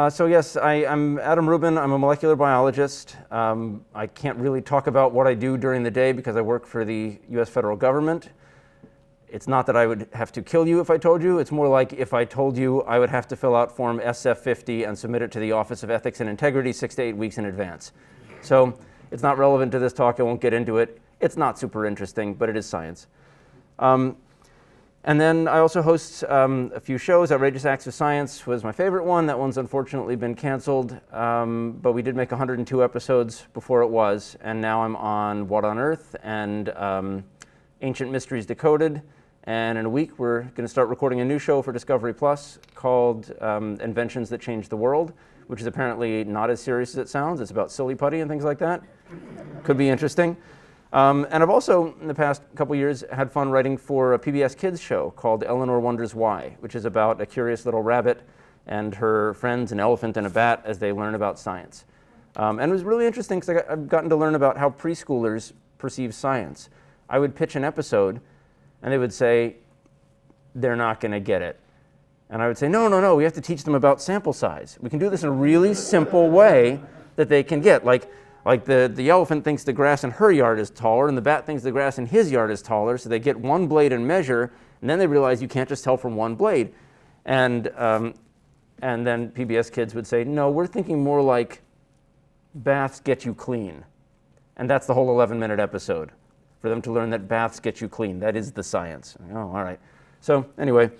So yes, I'm Adam Ruben. I'm a molecular biologist. I can't really talk about what I do during the day because I work for the US federal government. It's not that I would have to kill you if I told you. It's more like if I told you I would have to fill out Form SF50 and submit it to the Office of Ethics and Integrity 6 to 8 weeks in advance. So it's not relevant to this talk. I won't get into it. It's not super interesting, but it is science. And then I also host a few shows. Outrageous Acts of Science was my favorite one. That one's unfortunately been canceled, but we did make 102 episodes before it was, and now I'm on What on Earth and Ancient Mysteries Decoded. And in a week, we're going to start recording a new show for Discovery Plus called Inventions That Changed the World, which is apparently not as serious as it sounds. It's about silly putty and things like that. Could be interesting. And I've also, in the past couple years, had fun writing for a PBS Kids show called Elinor Wonders Why, which is about a curious little rabbit and her friends, an elephant and a bat, as they learn about science. And it was really interesting because I've gotten to learn about how preschoolers perceive science. I would pitch an episode, and they would say, they're not going to get it. And I would say, no, we have to teach them about sample size. We can do this in a really simple way that they can get. Like the elephant thinks the grass in her yard is taller, and the bat thinks the grass in his yard is taller, so they get one blade and measure, and then they realize you can't just tell from one blade. And then PBS Kids would say, no, we're thinking more like baths get you clean. And that's the whole 11-minute episode, for them to learn that baths get you clean. That is the science. Oh, all right. So anyway,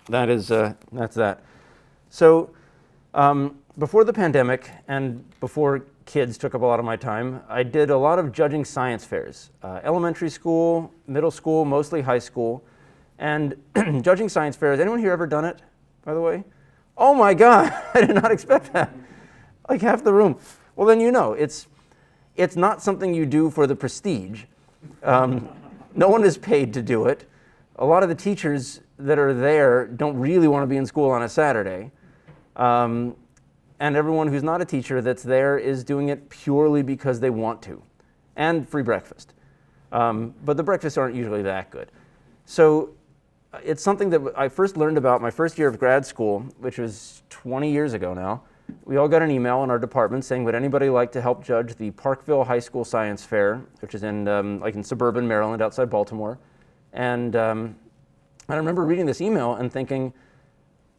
that's that. So before the pandemic and before kids took up a lot of my time, I did a lot of judging science fairs. Elementary school, middle school, mostly high school. And judging science fairs, anyone here ever done it, by the way? Oh my God, I did not expect that. Like half the room. Well, then you know, it's not something you do for the prestige. No one is paid to do it. A lot of the teachers that are there don't really want to be in school on a Saturday. And everyone who's not a teacher that's there is doing it purely because they want to. And free breakfast. But the breakfasts aren't usually that good. So it's something that I first learned about my first year of grad school, which was 20 years ago now. We all got an email in our department saying, would anybody like to help judge the Parkville High School Science Fair, which is in like in suburban Maryland outside Baltimore. And I remember reading this email and thinking,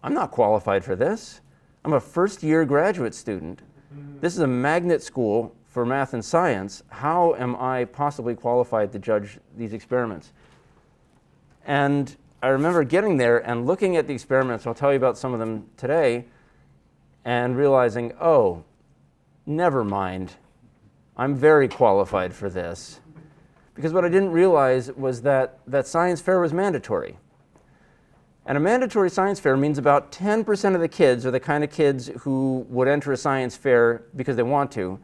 I'm not qualified for this. I'm a first-year graduate student. This is a magnet school for math and science. How am I possibly qualified to judge these experiments? And I remember getting there and looking at the experiments, I'll tell you about some of them today, and realizing, oh, never mind. I'm very qualified for this. Because what I didn't realize was that science fair was mandatory. And a mandatory science fair means about 10% of the kids are the kind of kids who would enter a science fair because they want to,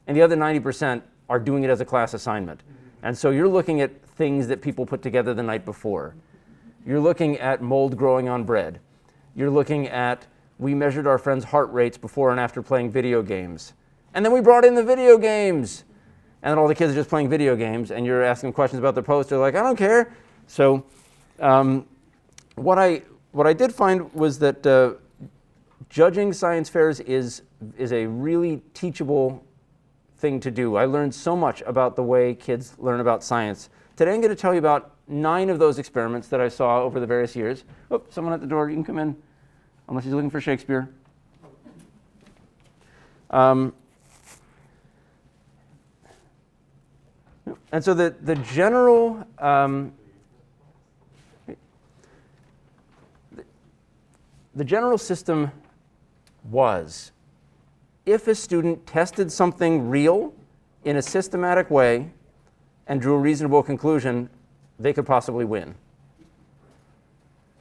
and the other 90% are doing it as a class assignment. And so you're looking at things that people put together the night before. You're looking at mold growing on bread. You're looking at, we measured our friends' heart rates before and after playing video games. And then we brought in the video games. And then all the kids are just playing video games, and you're asking questions about their post. They're like, I don't care. So what I did find was that judging science fairs is a really teachable thing to do. I learned so much about the way kids learn about science. Today I'm going to tell you about 9 of those experiments that I saw over the various years. Oh, someone at the door, you can come in, unless he's looking for Shakespeare. And so the general the general system was, if a student tested something real in a systematic way and drew a reasonable conclusion, they could possibly win.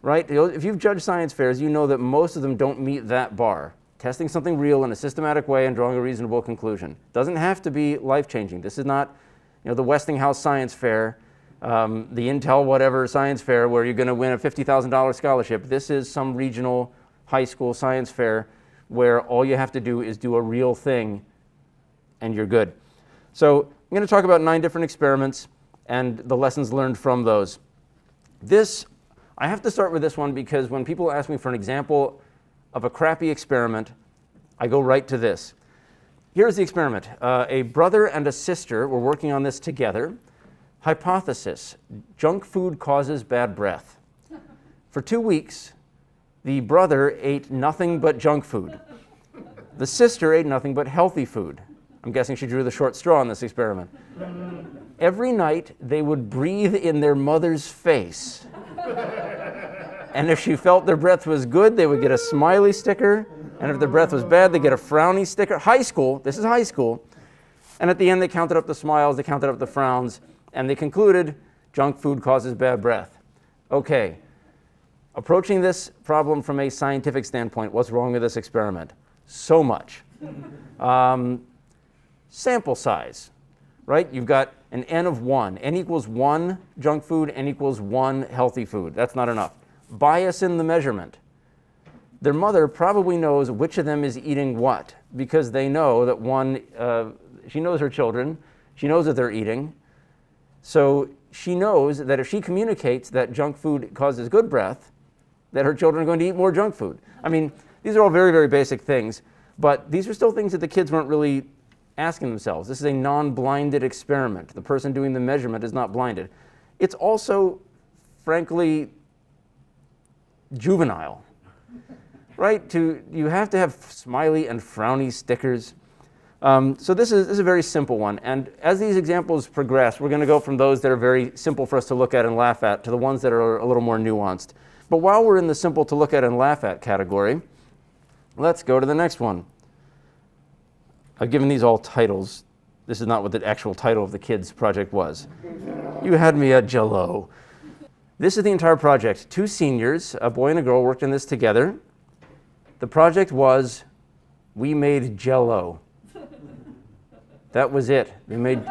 Right? If you've judged science fairs, you know that most of them don't meet that bar. Testing something real in a systematic way and drawing a reasonable conclusion. Doesn't have to be life-changing. This is not, the Westinghouse Science Fair, the Intel whatever science fair where you're going to win a $50,000 scholarship. This is some regional high school science fair where all you have to do is do a real thing and you're good. So I'm going to talk about 9 different experiments and the lessons learned from those. I have to start with this one because when people ask me for an example of a crappy experiment, I go right to this. Here's the experiment. A brother and a sister were working on this together. Hypothesis: junk food causes bad breath. For 2 weeks, the brother ate nothing but junk food. The sister ate nothing but healthy food. I'm guessing she drew the short straw in this experiment. Every night, they would breathe in their mother's face. And if she felt their breath was good, they would get a smiley sticker. And if their breath was bad, they'd get a frowny sticker. High school, this is high school. And at the end, they counted up the smiles, they counted up the frowns, and they concluded junk food causes bad breath. Okay, approaching this problem from a scientific standpoint, what's wrong with this experiment? So much. Sample size, right? You've got an N of 1. N equals 1 junk food, N equals 1 healthy food. That's not enough. Bias in the measurement. Their mother probably knows which of them is eating what because they know that she knows her children, she knows that they're eating. So she knows that if she communicates that junk food causes good breath, that her children are going to eat more junk food. I mean, these are all very, very basic things, but these are still things that the kids weren't really asking themselves. This is a non-blinded experiment. The person doing the measurement is not blinded. It's also, frankly, juvenile, right? You have to have smiley and frowny stickers. So this is a very simple one. And as these examples progress, we're going to go from those that are very simple for us to look at and laugh at to the ones that are a little more nuanced. But while we're in the simple to look at and laugh at category, let's go to the next one. I've given these all titles. This is not what the actual title of the kids' project was. You had me at JELL-O. This is the entire project. 2 seniors, a boy and a girl, worked on this together. The project was, we made JELL-O. That was it. We made.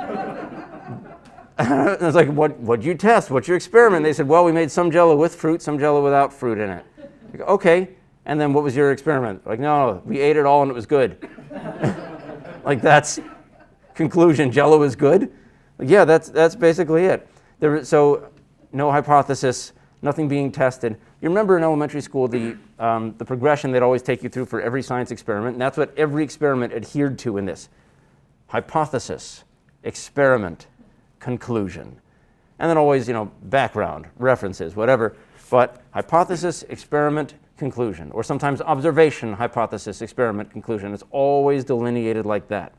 I was like, what'd you test? What's your experiment? They said, well, we made some JELL-O with fruit, some JELL-O without fruit in it. Like, okay. And then what was your experiment? Like, no, we ate it all and it was good. Like, that's conclusion. JELL-O is good. Like, yeah, that's basically it. So no hypothesis, nothing being tested. You remember in elementary school the progression they'd always take you through for every science experiment, and that's what every experiment adhered to in this. Hypothesis, experiment, conclusion. And then always, background, references, whatever. But hypothesis, experiment, conclusion. Or sometimes observation, hypothesis, experiment, conclusion. It's always delineated like that.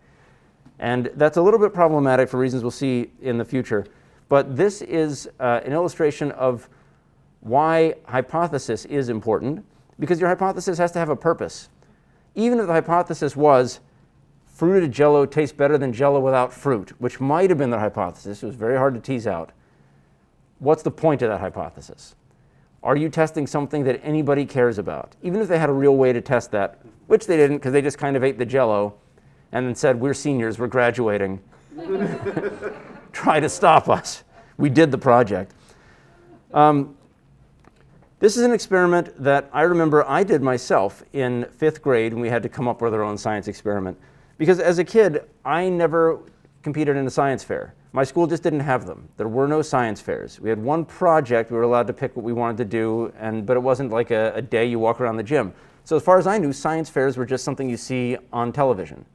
And that's a little bit problematic for reasons we'll see in the future. But this is an illustration of why hypothesis is important, because your hypothesis has to have a purpose. Even if the hypothesis was fruited JELL-O tastes better than JELL-O without fruit, which might have been their hypothesis. It was very hard to tease out. What's the point of that hypothesis? Are you testing something that anybody cares about? Even if they had a real way to test that, which they didn't because they just kind of ate the JELL-O and then said, we're seniors, we're graduating. Try to stop us. We did the project. This is an experiment that I remember I did myself in 5th grade when we had to come up with our own science experiment. Because as a kid, I never competed in a science fair. My school just didn't have them. There were no science fairs. We had one project. We were allowed to pick what we wanted to do, but it wasn't like a day you walk around the gym. So as far as I knew, science fairs were just something you see on television.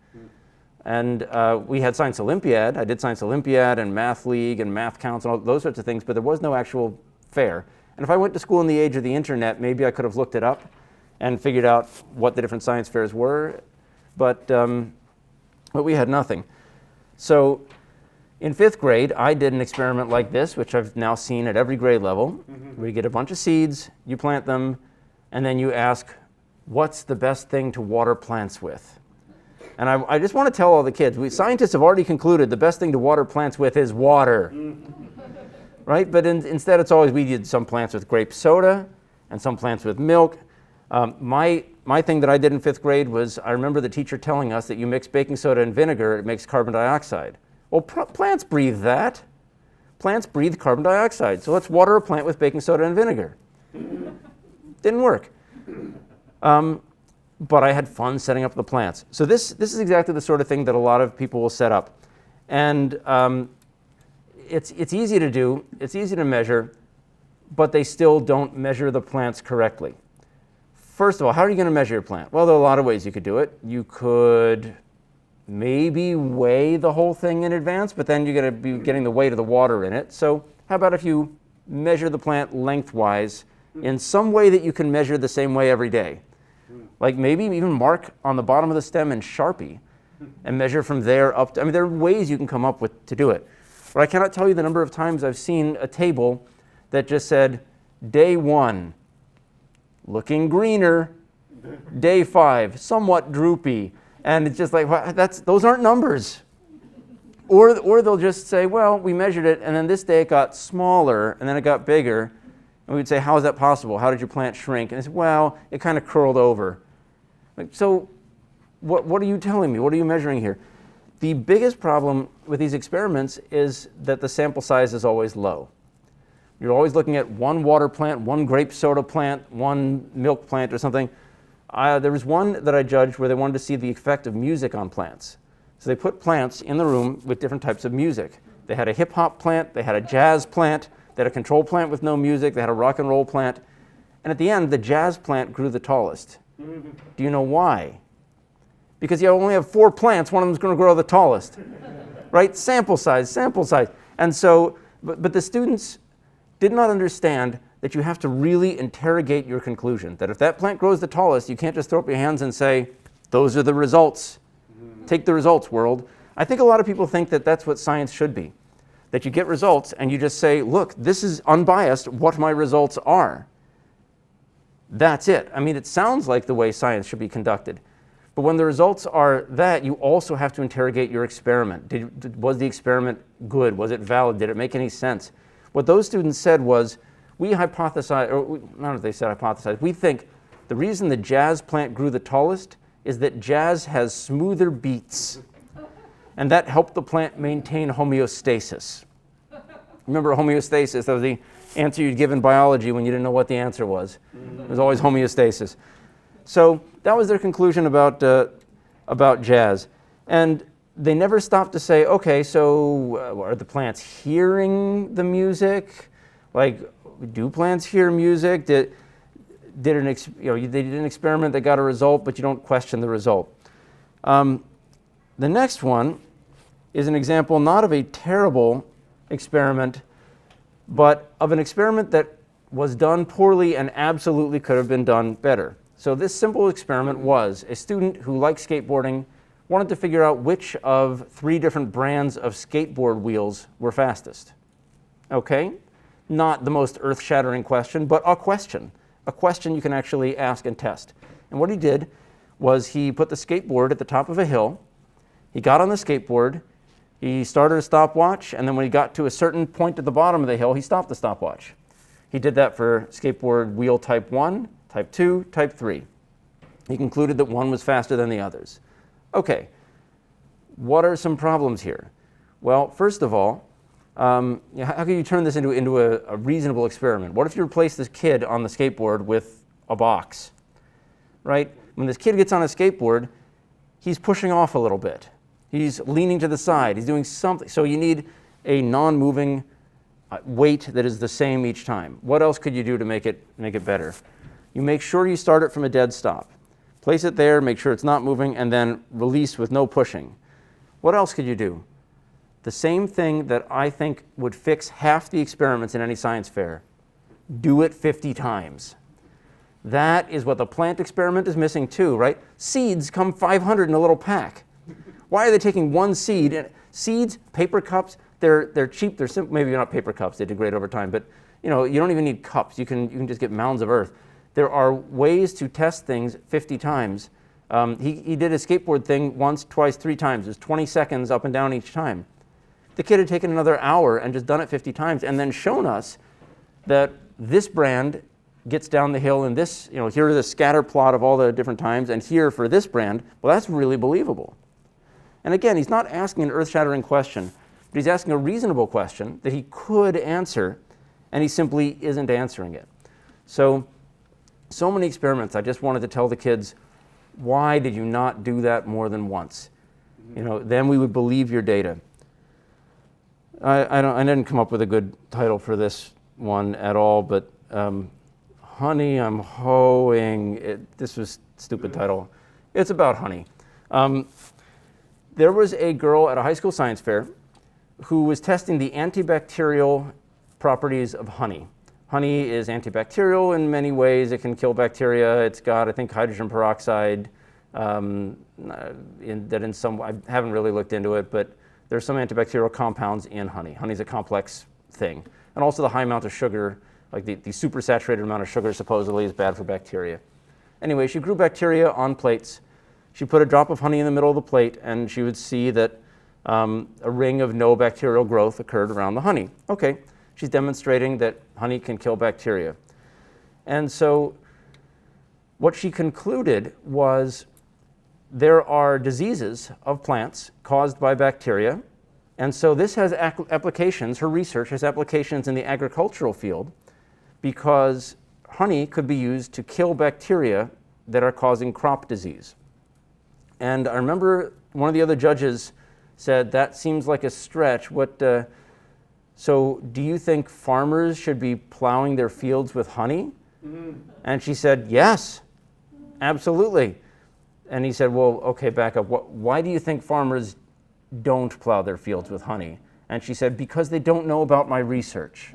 And we had Science Olympiad. I did Science Olympiad and Math League and Math Counts and all those sorts of things, but there was no actual fair. And if I went to school in the age of the internet, maybe I could have looked it up and figured out what the different science fairs were, but we had nothing. So in 5th grade, I did an experiment like this, which I've now seen at every grade level. Where you get a bunch of seeds, you plant them, and then you ask, what's the best thing to water plants with? And I just want to tell all the kids, scientists have already concluded the best thing to water plants with is water. Right? But instead it's always, we did some plants with grape soda and some plants with milk. My thing that I did in 5th grade was, I remember the teacher telling us that you mix baking soda and vinegar, it makes carbon dioxide. Well, plants breathe that. Plants breathe carbon dioxide. So let's water a plant with baking soda and vinegar. Didn't work. but I had fun setting up the plants. So this is exactly the sort of thing that a lot of people will set up. And it's easy to do, it's easy to measure, but they still don't measure the plants correctly. First of all, how are you going to measure your plant? Well, there are a lot of ways you could do it. You could maybe weigh the whole thing in advance, but then you're going to be getting the weight of the water in it. So how about if you measure the plant lengthwise in some way that you can measure the same way every day? Like maybe even mark on the bottom of the stem in Sharpie and measure from there up to, I mean, there are ways you can come up with to do it. But I cannot tell you the number of times I've seen a table that just said, day 1, looking greener, day 5, somewhat droopy. And it's just like, well, those aren't numbers. Or they'll just say, well, we measured it, and then this day it got smaller, and then it got bigger. And we'd say, how is that possible? How did your plant shrink? And they said, well, it kind of curled over. Like, so what are you telling me? What are you measuring here? The biggest problem with these experiments is that the sample size is always low. You're always looking at one water plant, one grape soda plant, one milk plant or something. There was one that I judged where they wanted to see the effect of music on plants. So they put plants in the room with different types of music. They had a hip hop plant, they had a jazz plant, they had a control plant with no music, they had a rock and roll plant. And at the end, the jazz plant grew the tallest. Do you know why? Because you only have 4 plants, one of them is going to grow the tallest. Right? Sample size, sample size. And so, but the students did not understand that you have to really interrogate your conclusion. That if that plant grows the tallest, you can't just throw up your hands and say, those are the results. Take the results, world. I think a lot of people think that that's what science should be. That you get results and you just say, look, this is unbiased what my results are. That's it. I mean, it sounds like the way science should be conducted. But when the results are that, you also have to interrogate your experiment. Was the experiment good? Was it valid? Did it make any sense? What those students said was, we hypothesize, or not if they said hypothesize, we think the reason the jazz plant grew the tallest is that jazz has smoother beats. And that helped the plant maintain homeostasis. Remember homeostasis? That was the answer you'd give in biology when you didn't know what the answer was. It was always homeostasis. So that was their conclusion about jazz. And they never stopped to say, okay, so are the plants hearing the music? Like, do plants hear music? They did an experiment that got a result, but you don't question the result. The next one is an example not of a terrible experiment, but of an experiment that was done poorly and absolutely could have been done better. So this simple experiment was a student who liked skateboarding wanted to figure out which of 3 different brands of skateboard wheels were fastest. Okay? Not the most earth-shattering question, but a question. A question you can actually ask and test. And what he did was he put the skateboard at the top of a hill. He got on the skateboard. He started a stopwatch, and then when he got to a certain point at the bottom of the hill, he stopped the stopwatch. He did that for skateboard wheel type 1, type 2, type 3. He concluded that one was faster than the others. Okay, what are some problems here? Well, first of all, how can you turn this into a reasonable experiment? What if you replace this kid on the skateboard with a box, right? When this kid gets on a skateboard, he's pushing off a little bit. He's leaning to the side. He's doing something. So you need a non-moving weight that is the same each time. What else could you do to make it better? You make sure you start it from a dead stop. Place it there, make sure it's not moving, and then release with no pushing. What else could you do? The same thing that I think would fix half the experiments in any science fair. Do it 50 times. That is what the plant experiment is missing too, right? Seeds come 500 in a little pack. Why are they taking one seed? Seeds, paper cups, they're cheap, they're simple. Maybe not paper cups, they degrade over time, but you don't even need cups. You can just get mounds of earth. There are ways to test things 50 times. He did a skateboard thing once, twice, 3 times. It was 20 seconds up and down each time. The kid had taken another hour and just done it 50 times and then shown us that this brand gets down the hill and this, here are the scatter plot of all the different times, and here for this brand, well, that's really believable. And again, he's not asking an earth-shattering question, but he's asking a reasonable question that he could answer, and he simply isn't answering it. So many experiments, I just wanted to tell the kids, Why did you not do that more than once? You know, then we would believe your data. I didn't come up with a good title for this one at all, but honey, I'm hoeing. This was a stupid title. It's about honey. There was a girl at a high school science fair who was testing the antibacterial properties of honey. Honey is antibacterial in many ways. It can kill bacteria. It's got, I think, hydrogen peroxide. I haven't really looked into it, but there's some antibacterial compounds in honey. Honey's a complex thing. And also the high amount of sugar, like the supersaturated amount of sugar supposedly is bad for bacteria. Anyway, she grew bacteria on plates. She put a drop of honey in the middle of the plate, and she would see that a ring of no bacterial growth occurred around the honey. Okay, she's demonstrating that honey can kill bacteria. And so what she concluded was there are diseases of plants caused by bacteria, and so this has applications, her research has applications in the agricultural field because honey could be used to kill bacteria that are causing crop disease. And I remember one of the other judges said, that seems like a stretch. So do you think farmers should be plowing their fields with honey? Mm-hmm. And she said, yes, absolutely. And he said, well, okay, back up. Why do you think farmers don't plow their fields with honey? And she said, because they don't know about my research.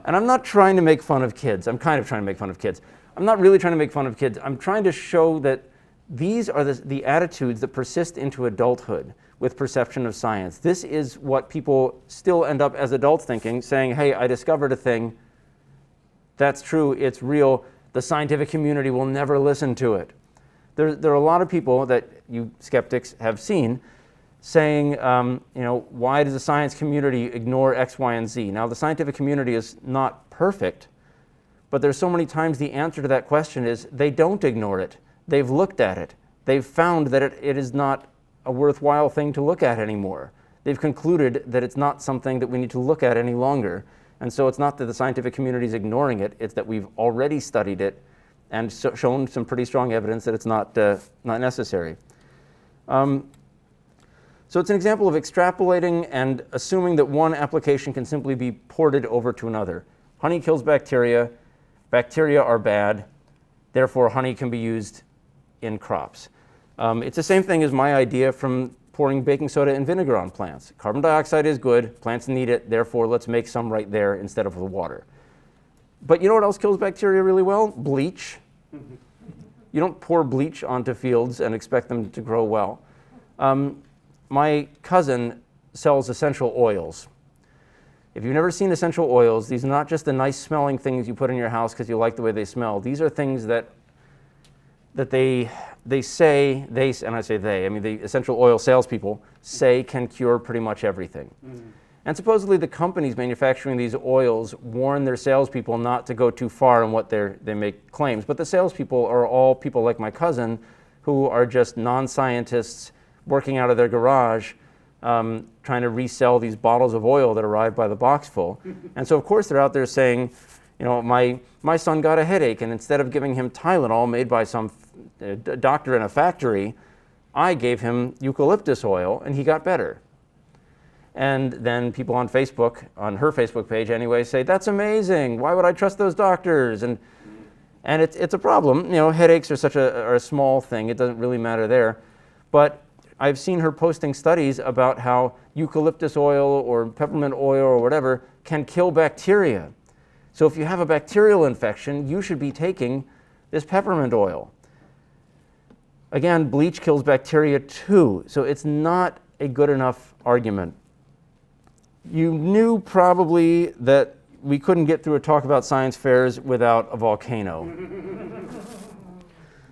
And I'm not trying to make fun of kids. I'm kind of trying to make fun of kids. I'm not really trying to make fun of kids. I'm trying to show that these are the attitudes that persist into adulthood with perception of science. This is what people still end up as adults thinking, saying, hey, I discovered a thing. That's true. It's real. The scientific community will never listen to it. There are a lot of people that you skeptics have seen saying, why does the science community ignore X, Y, and Z? Now, the scientific community is not perfect, but there's so many times the answer to that question is they don't ignore it. They've looked at it. They've found that it is not a worthwhile thing to look at anymore. They've concluded that it's not something that we need to look at any longer. And so it's not that the scientific community is ignoring it, it's that we've already studied it and shown some pretty strong evidence that it's not necessary. So it's an example of extrapolating and assuming that one application can simply be ported over to another. Honey kills bacteria. Bacteria are bad. Therefore, honey can be used in crops. It's the same thing as my idea from pouring baking soda and vinegar on plants. Carbon dioxide is good. Plants need it. Therefore, let's make some right there instead of the water. But you know what else kills bacteria really well? Bleach. You don't pour bleach onto fields and expect them to grow well. My cousin sells essential oils. If you've never seen essential oils, these are not just the nice smelling things you put in your house because you like the way they smell. These are things that they say, and I say they, I mean the essential oil salespeople say can cure pretty much everything. Mm. And supposedly the companies manufacturing these oils warn their salespeople not to go too far in what they make claims. But the salespeople are all people like my cousin who are just non-scientists working out of their garage trying to resell these bottles of oil that arrive by the box full. And so of course they're out there saying, my son got a headache, and instead of giving him Tylenol made by some doctor in a factory, I gave him eucalyptus oil and he got better. And then people on Facebook, on her Facebook page anyway, say, that's amazing. Why would I trust those doctors? And it's a problem. Headaches are a small thing. It doesn't really matter there. But I've seen her posting studies about how eucalyptus oil or peppermint oil or whatever can kill bacteria. So if you have a bacterial infection, you should be taking this peppermint oil. Again, bleach kills bacteria too. So it's not a good enough argument. You knew probably that we couldn't get through a talk about science fairs without a volcano.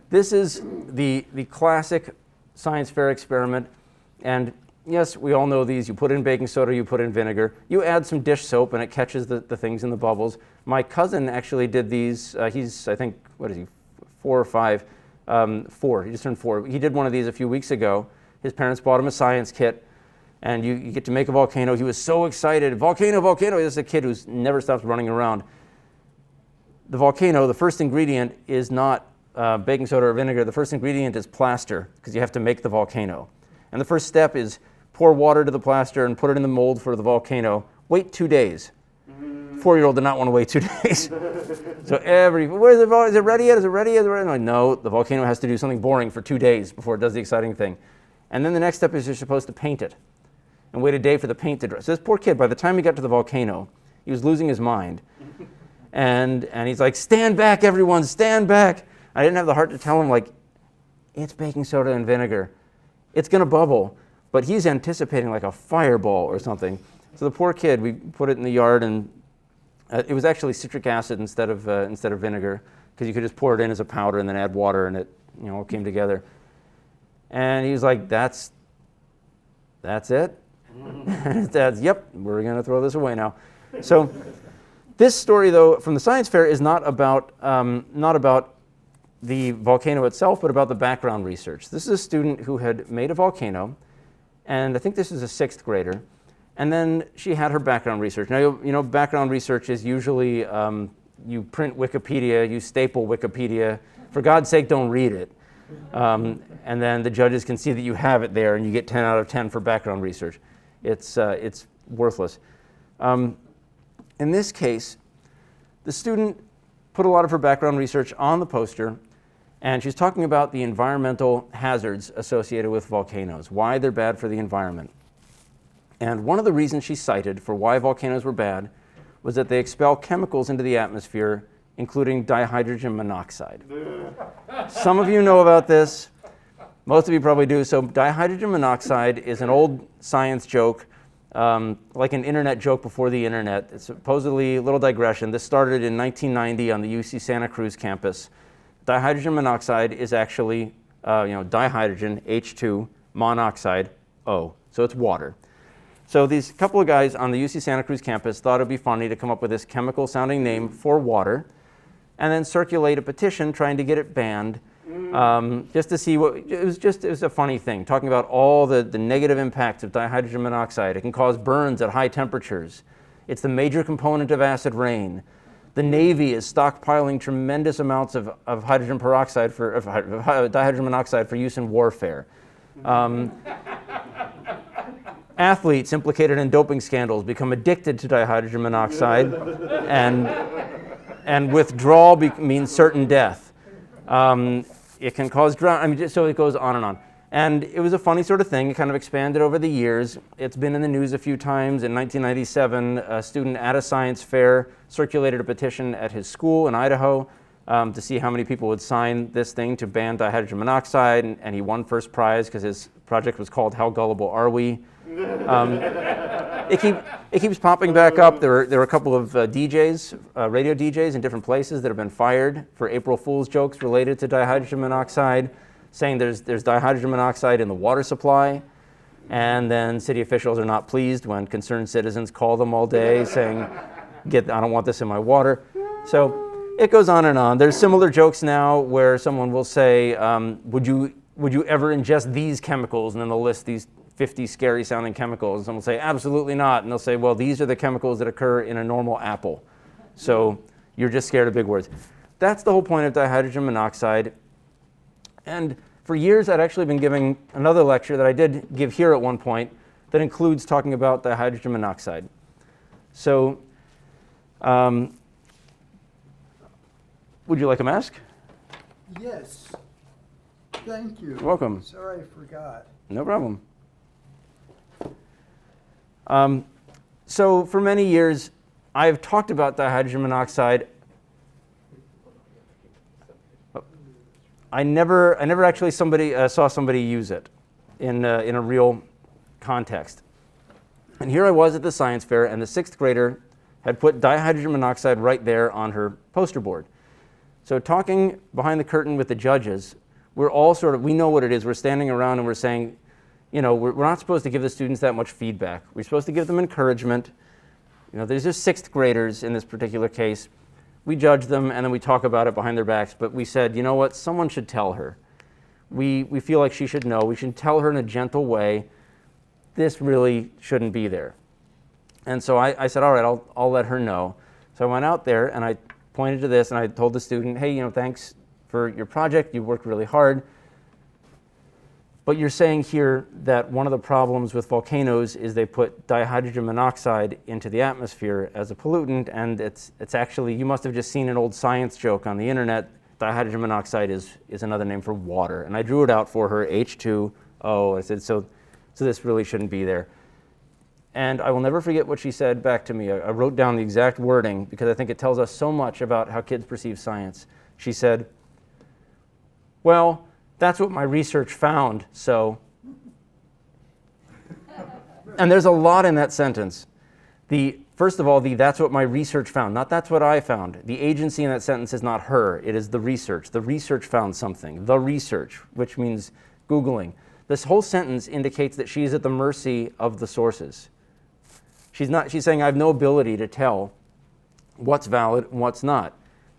This is the classic science fair experiment. And yes, we all know these. You put in baking soda, you put in vinegar. You add some dish soap and it catches the things in the bubbles. My cousin actually did these. He's, I think, 4 or 5? 4. He just turned 4. He did one of these a few weeks ago. His parents bought him a science kit. And you get to make a volcano. He was so excited. Volcano, volcano. This is a kid who's never stops running around. The volcano, the first ingredient is not baking soda or vinegar, the first ingredient is plaster, because you have to make the volcano. And the first step is pour water to the plaster and put it in the mold for the volcano. Wait 2 days. 4-year-old did not want to wait 2 days. So where's the volcano? Is it ready yet? Is it ready yet? I'm like, no, the volcano has to do something boring for 2 days before it does the exciting thing. And then the next step is you're supposed to paint it and wait a day for the paint to dry. So this poor kid, by the time he got to the volcano, he was losing his mind. And he's like, stand back, everyone, stand back. I didn't have the heart to tell him, like, it's baking soda and vinegar. It's going to bubble. But he's anticipating like a fireball or something. So the poor kid, we put it in the yard, and it was actually citric acid instead of vinegar, because you could just pour it in as a powder and then add water, and it all came together. And he was like, that's it? Dad's, yep, we're going to throw this away now. So this story, though, from the science fair is not about the volcano itself, but about the background research. This is a student who had made a volcano, and I think this is a 6th grader. And then she had her background research. Now, background research is usually you print Wikipedia, you staple Wikipedia. For God's sake, don't read it. And then the judges can see that you have it there, and you get 10 out of 10 for background research. It's worthless. In this case, the student put a lot of her background research on the poster, and she's talking about the environmental hazards associated with volcanoes, why they're bad for the environment. And one of the reasons she cited for why volcanoes were bad was that they expel chemicals into the atmosphere, including dihydrogen monoxide. Some of you know about this. Most of you probably do. So dihydrogen monoxide is an old science joke, like an internet joke before the internet. It's supposedly, a little digression, this started in 1990 on the UC Santa Cruz campus. Dihydrogen monoxide is actually dihydrogen, H2, monoxide, O. So it's water. So these couple of guys on the UC Santa Cruz campus thought it'd be funny to come up with this chemical sounding name for water and then circulate a petition trying to get it banned, just to see it was a funny thing, talking about all the negative impacts of dihydrogen monoxide. It can cause burns at high temperatures. It's the major component of acid rain. The Navy is stockpiling tremendous amounts of hydrogen peroxide dihydrogen monoxide for use in warfare. Athletes implicated in doping scandals become addicted to dihydrogen monoxide, and withdrawal means certain death. It can cause drowning. So it goes on and on. And it was a funny sort of thing. It kind of expanded over the years. It's been in the news a few times. In 1997, a student at a science fair circulated a petition at his school in Idaho to see how many people would sign this thing to ban dihydrogen monoxide, and he won first prize because his project was called How Gullible Are We? It keeps popping back up. There were a couple of DJs, radio DJs in different places that have been fired for April Fool's jokes related to dihydrogen monoxide, saying there's dihydrogen monoxide in the water supply, and then city officials are not pleased when concerned citizens call them all day saying, I don't want this in my water. So it goes on and on. There's similar jokes now where someone will say, would you ever ingest these chemicals? And then they'll list these 50 scary sounding chemicals. And someone will say, absolutely not. And they'll say, well, these are the chemicals that occur in a normal apple. So you're just scared of big words. That's the whole point of dihydrogen monoxide. And for years, I'd actually been giving another lecture that I did give here at one point that includes talking about dihydrogen monoxide. So would you like a mask? Yes. Thank you. You're welcome. Sorry, I forgot. No problem. So for many years, I've talked about dihydrogen monoxide. I never actually saw somebody use it in a real context. And here I was at the science fair, and the 6th grader had put dihydrogen monoxide right there on her poster board. So talking behind the curtain with the judges, we're all we know what it is. We're standing around and we're saying, we're not supposed to give the students that much feedback. We're supposed to give them encouragement. These are 6th graders in this particular case. We judge them and then we talk about it behind their backs, but we said, you know what, someone should tell her. We feel like she should know. We should tell her in a gentle way, this really shouldn't be there. And so I said, all right, I'll let her know. So I went out there and I pointed to this and I told the student, hey, thanks for your project, you worked really hard. But you're saying here that one of the problems with volcanoes is they put dihydrogen monoxide into the atmosphere as a pollutant, and it's actually, you must have just seen an old science joke on the internet. Dihydrogen monoxide is another name for water. And I drew it out for her, H2O. I said, so this really shouldn't be there. And I will never forget what she said back to me. I wrote down the exact wording because I think it tells us so much about how kids perceive science. She said, well, that's what my research found, so. And there's a lot in that sentence. First of all, that's what my research found, not that's what I found. The agency in that sentence is not her, it is the research. The research found something, the research, which means Googling. This whole sentence indicates that she's at the mercy of the sources. She's saying I have no ability to tell what's valid and what's not.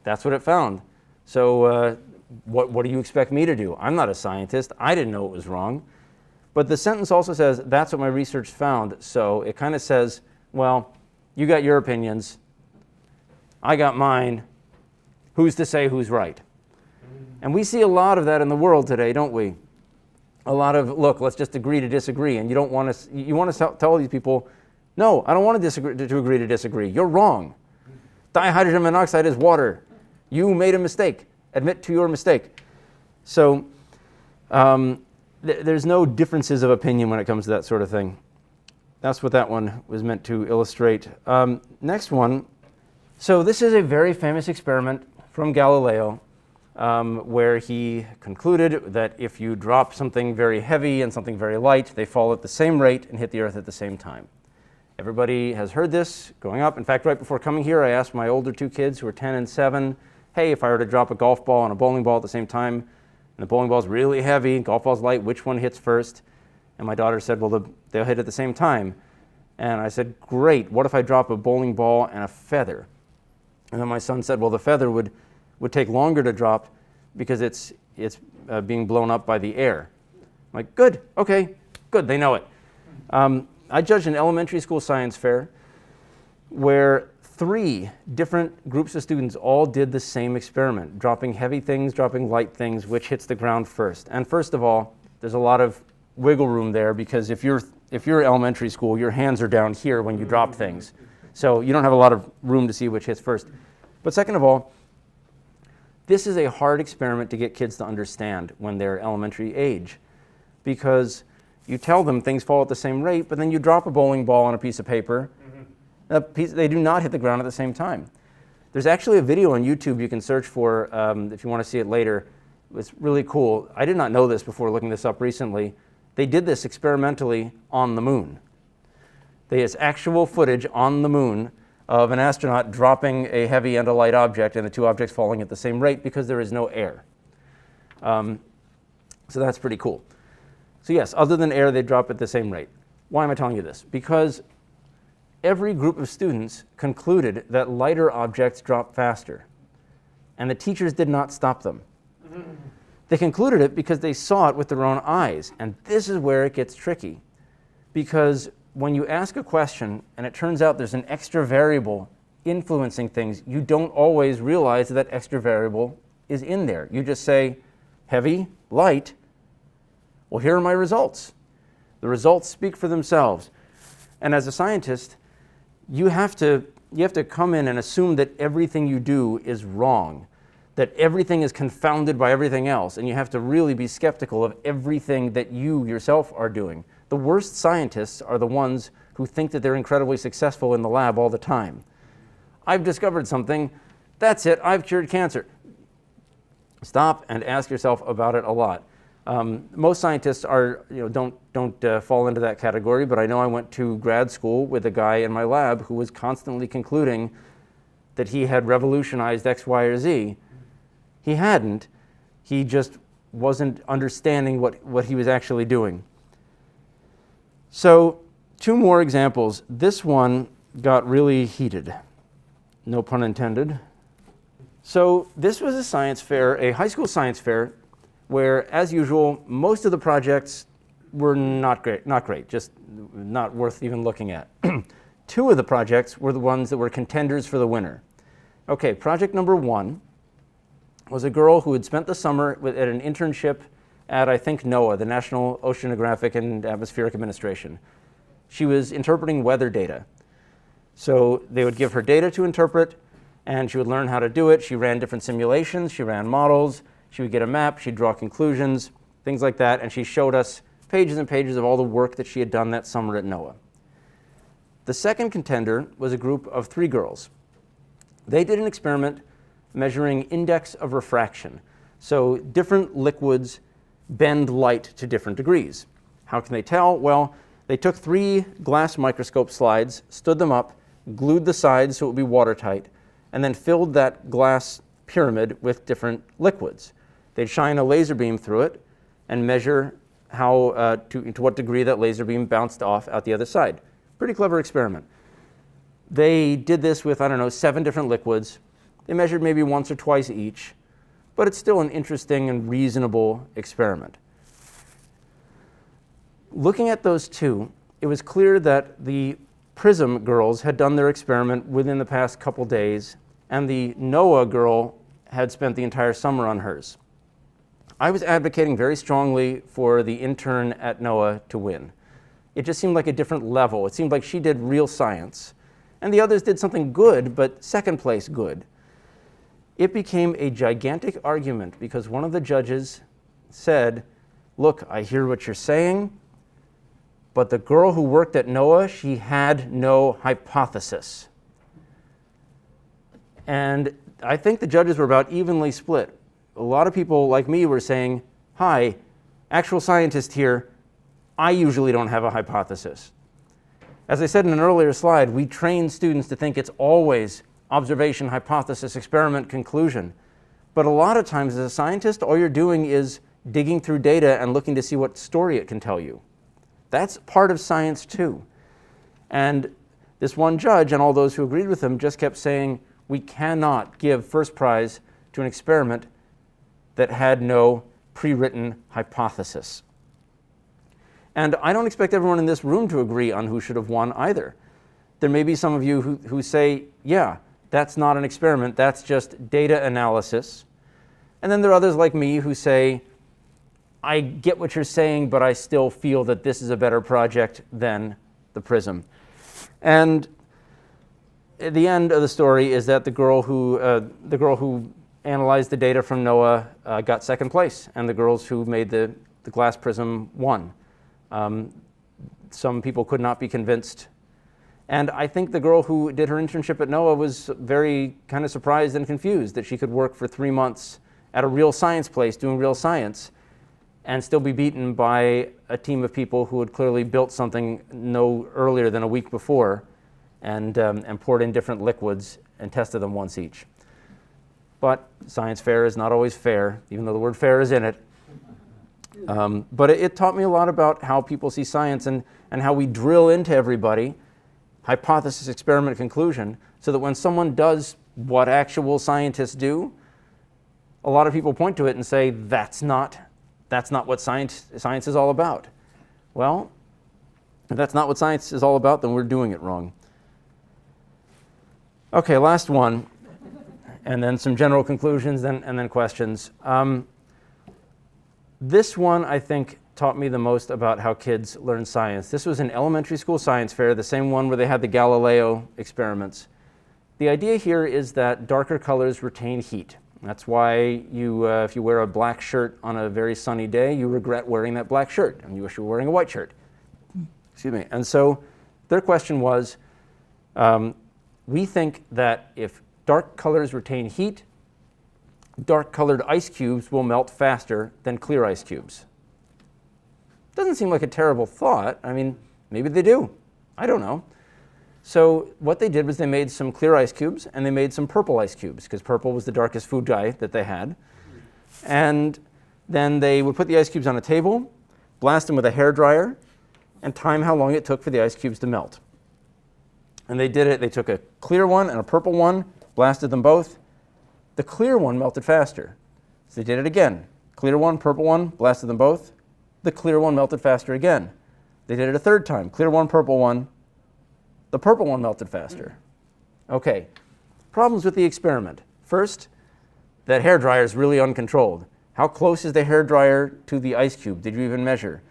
That's what it found. So what do you expect me to do? I'm not a scientist. I didn't know it was wrong. But the sentence also says, that's what my research found. So it kind of says, well, you got your opinions. I got mine. Who's to say who's right? And we see a lot of that in the world today, don't we? A lot of, look, let's just agree to disagree. And you want to tell these people, no, I don't want to agree to disagree. You're wrong. Dihydrogen monoxide is water. You made a mistake. Admit to your mistake. So there's no differences of opinion when it comes to that sort of thing. That's what that one was meant to illustrate. Next one. So this is a very famous experiment from Galileo where he concluded that if you drop something very heavy and something very light, they fall at the same rate and hit the earth at the same time. Everybody has heard this growing up. In fact, right before coming here, I asked my older two kids who are 10 and 7, hey, if I were to drop a golf ball and a bowling ball at the same time, and the bowling ball's really heavy, golf ball's light, which one hits first? And my daughter said, well, they'll hit at the same time. And I said, great, what if I drop a bowling ball and a feather? And then my son said, well, the feather would take longer to drop because it's being blown up by the air. I'm like, good, okay, good, they know it. I judged an elementary school science fair where 3 different groups of students all did the same experiment, dropping heavy things, dropping light things, which hits the ground first. And first of all, there's a lot of wiggle room there because if you're elementary school, your hands are down here when you drop things. So you don't have a lot of room to see which hits first. But second of all, this is a hard experiment to get kids to understand when they're elementary age because you tell them things fall at the same rate, but then you drop a bowling ball on a piece of paper, they do not hit the ground at the same time. There's actually a video on YouTube you can search for if you want to see it later. It's really cool. I did not know this before looking this up recently. They did this experimentally on the moon. There's actual footage on the moon of an astronaut dropping a heavy and a light object and the 2 objects falling at the same rate because there is no air. So that's pretty cool. So yes, other than air, they drop at the same rate. Why am I telling you this? Because every group of students concluded that lighter objects drop faster, and the teachers did not stop them. They concluded it because they saw it with their own eyes, and this is where it gets tricky. Because when you ask a question and it turns out there's an extra variable influencing things, you don't always realize that extra variable is in there. You just say, heavy, light, well, here are my results. The results speak for themselves. And as a scientist, you have to come in and assume that everything you do is wrong, that everything is confounded by everything else, and you have to really be skeptical of everything that you yourself are doing. The worst scientists are the ones who think that they're incredibly successful in the lab all the time. I've discovered something, that's it, I've cured cancer. Stop and ask yourself about it a lot. Most scientists don't fall into that category, but I know I went to grad school with a guy in my lab who was constantly concluding that he had revolutionized X, Y, or Z. He hadn't. He just wasn't understanding what he was actually doing. So 2 more examples. This one got really heated. No pun intended. So this was a science fair, a high school science fair, where, as usual, most of the projects were not great, just not worth even looking at. 2 of the projects were the ones that were contenders for the winner. Okay, project number 1 was a girl who had spent the summer at an internship at, I think, NOAA, the National Oceanographic and Atmospheric Administration. She was interpreting weather data. So they would give her data to interpret, and she would learn how to do it. She ran different simulations, she ran models, she would get a map, she'd draw conclusions, things like that, and she showed us pages and pages of all the work that she had done that summer at NOAA. The second contender was a group of 3 girls. They did an experiment measuring index of refraction. So different liquids bend light to different degrees. How can they tell? Well, they took 3 glass microscope slides, stood them up, glued the sides so it would be watertight, and then filled that glass pyramid with different liquids. They'd shine a laser beam through it and measure how to what degree that laser beam bounced off out the other side. Pretty clever experiment. They did this with, 7 different liquids. They measured maybe once or twice each, but it's still an interesting and reasonable experiment. Looking at those 2, it was clear that the PRISM girls had done their experiment within the past couple days, and the NOAA girl had spent the entire summer on hers. I was advocating very strongly for the intern at NOAA to win. It just seemed like a different level. It seemed like she did real science, and the others did something good, but second place good. It became a gigantic argument because one of the judges said, "Look, I hear what you're saying, but the girl who worked at NOAA, she had no hypothesis." And I think the judges were about evenly split. A lot of people like me were saying, "Hi, actual scientist here, I usually don't have a hypothesis." As I said in an earlier slide, we train students to think it's always observation, hypothesis, experiment, conclusion. But a lot of times as a scientist, all you're doing is digging through data and looking to see what story it can tell you. That's part of science too. And this one judge and all those who agreed with him just kept saying, we cannot give first prize to an experiment that had no pre-written hypothesis. And I don't expect everyone in this room to agree on who should have won either. There may be some of you who say, yeah, that's not an experiment, that's just data analysis. And then there are others like me who say, I get what you're saying, but I still feel that this is a better project than the PRISM. And at the end of the story is that the girl who analyzed the data from NOAA got second place, and the girls who made the glass PRISM won. Some people could not be convinced. And I think the girl who did her internship at NOAA was very kind of surprised and confused that she could work for 3 months at a real science place doing real science and still be beaten by a team of people who had clearly built something no earlier than a week before and poured in different liquids and tested them once each. But science fair is not always fair, even though the word fair is in it. But it taught me a lot about how people see science and how we drill into everybody hypothesis, experiment, conclusion, so that when someone does what actual scientists do, a lot of people point to it and say, that's not what science is all about. Well, if that's not what science is all about, then we're doing it wrong. Okay, last one, and then some general conclusions and then questions. This one, I think, taught me the most about how kids learn science. This was an elementary school science fair, the same one where they had the Galileo experiments. The idea here is that darker colors retain heat. That's why if you wear a black shirt on a very sunny day, you regret wearing that black shirt, and you wish you were wearing a white shirt. Excuse me. And so their question was, we think that if dark colors retain heat, dark-colored ice cubes will melt faster than clear ice cubes. Doesn't seem like a terrible thought. I mean, maybe they do. I don't know. So what they did was they made some clear ice cubes and they made some purple ice cubes because purple was the darkest food dye that they had. And then they would put the ice cubes on a table, blast them with a hairdryer, and time how long it took for the ice cubes to melt. And they did it. They took a clear one and a purple one, blasted them both. The clear one melted faster. So they did it again. Clear one, purple one, blasted them both. The clear one melted faster again. They did it a third time. Clear one, purple one. The purple one melted faster. Okay, problems with the experiment. First, that hairdryer is really uncontrolled. How close is the hairdryer to the ice cube? Did you even measure?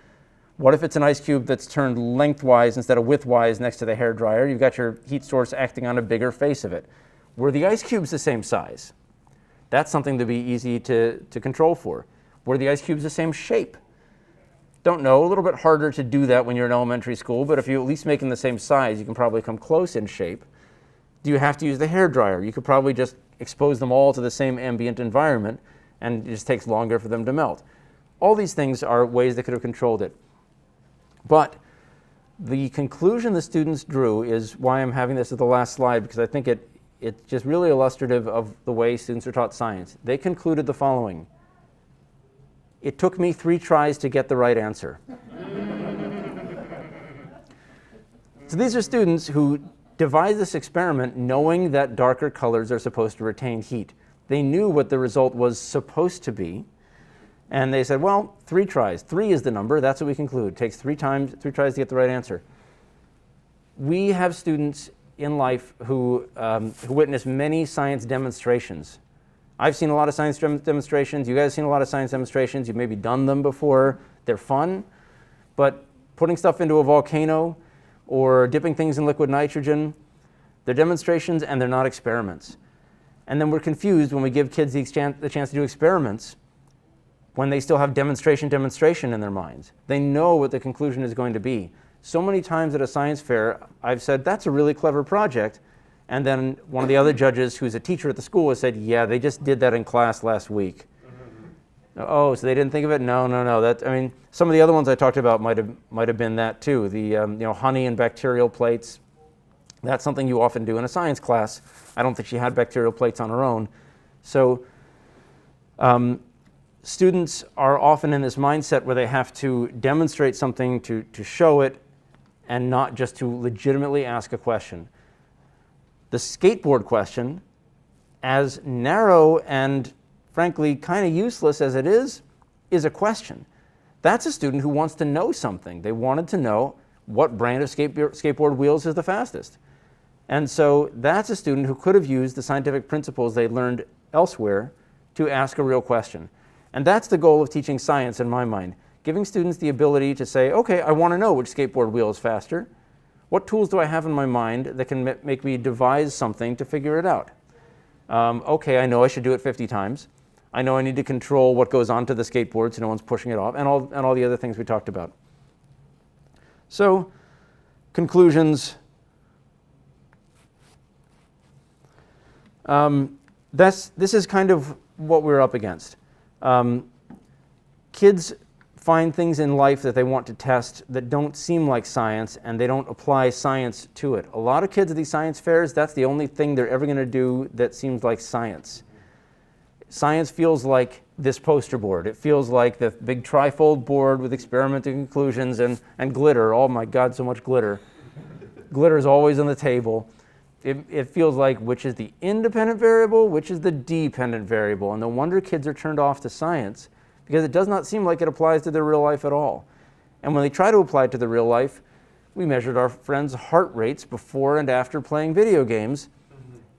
What if it's an ice cube that's turned lengthwise instead of widthwise next to the hairdryer? You've got your heat source acting on a bigger face of it. Were the ice cubes the same size? That's something to be easy to control for. Were the ice cubes the same shape? Don't know, a little bit harder to do that when you're in elementary school, but if you at least make them the same size, you can probably come close in shape. Do you have to use the hairdryer? You could probably just expose them all to the same ambient environment, and it just takes longer for them to melt. All these things are ways they could have controlled it. But the conclusion the students drew is why I'm having this as the last slide, because I think it's just really illustrative of the way students are taught science. They concluded the following: it took me 3 tries to get the right answer. So these are students who devised this experiment knowing that darker colors are supposed to retain heat. They knew what the result was supposed to be, and they said, well, 3 tries. 3 is the number. That's what we conclude. It takes 3 tries to get the right answer. We have students in life who witness many science demonstrations. I've seen a lot of science demonstrations. You guys have seen a lot of science demonstrations. You've maybe done them before. They're fun, but putting stuff into a volcano or dipping things in liquid nitrogen, they're demonstrations and they're not experiments. And then we're confused when we give kids the chance to do experiments when they still have demonstration in their minds. They know what the conclusion is going to be. So many times at a science fair, I've said, that's a really clever project. And then one of the other judges who's a teacher at the school has said, yeah, they just did that in class last week. Oh, so they didn't think of it? No. I mean, some of the other ones I talked about might have been that too. The honey and bacterial plates. That's something you often do in a science class. I don't think she had bacterial plates on her own. So students are often in this mindset where they have to demonstrate something to show it and not just to legitimately ask a question. The skateboard question, as narrow and frankly kind of useless as it is a question. That's a student who wants to know something. They wanted to know what brand of skateboard wheels is the fastest. And so that's a student who could have used the scientific principles they learned elsewhere to ask a real question. And that's the goal of teaching science in my mind, giving students the ability to say, okay, I want to know which skateboard wheel is faster. What tools do I have in my mind that can make me devise something to figure it out? Okay, I know I should do it 50 times. I know I need to control what goes onto the skateboard so no one's pushing it off, and all the other things we talked about. So, conclusions. This is kind of what we're up against. Kids find things in life that they want to test that don't seem like science, and they don't apply science to it. A lot of kids at these science fairs, that's the only thing they're ever going to do that seems like science. Science feels like this poster board. It feels like the big trifold board with experimental conclusions and glitter. Oh my God, so much glitter. Glitter is always on the table. It feels like which is the independent variable, which is the dependent variable. And no wonder kids are turned off to science, because it does not seem like it applies to their real life at all. And when they try to apply it to the real life, we measured our friends' heart rates before and after playing video games.